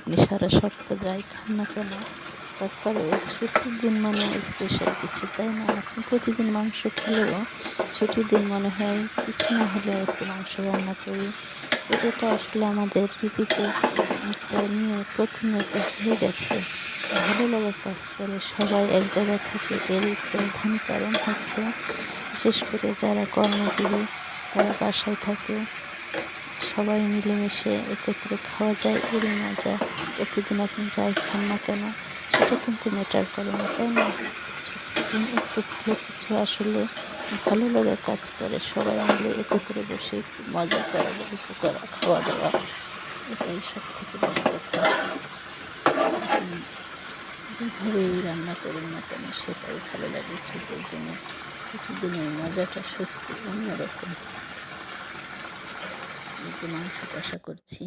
আপনি সারা সপ্তাহ যাই খান না কেন, তারপরে ছুটির দিন মানে স্পেশাল কিছু, তাই না? আপনি প্রতিদিন মাংস খেলেও ছুটির দিন মনে হয় কিছু না হলেও একটু মাংস রান্না করি। তো এটা আসলে আমাদের রীতিতে একটা নিয়ে প্রতিনিয়ত হয়ে গেছে। ভালো লাগা কাজ করে, সবাই এক জায়গায় থাকে, এর প্রধান কারণ হচ্ছে বিশেষ করে যারা কর্মজীবী তারা বাসায় থাকে, সবাই মিলেমিশে একত্রে খাওয়া যায়, এরই মজা। প্রতিদিন আপনি যাই খান না কেন সেটা কিন্তু ম্যাটার করে না, তাই না? ছুটির দিন একটু ভালো কিছু আসলে ভালো লাগা কাজ করে, সবাই মিলে একত্রে বসে একটু মজা করা, গল্প করা, খাওয়া দাওয়া, এটাই সব থেকে বড় কথা। আপনি যেভাবেই রান্না করুন না কেন সেটাই ভালো লাগে ছুটির দিনে। ছুটির দিনের মজাটা সত্যি অন্যরকম। এই যে মাংস কষা করছি,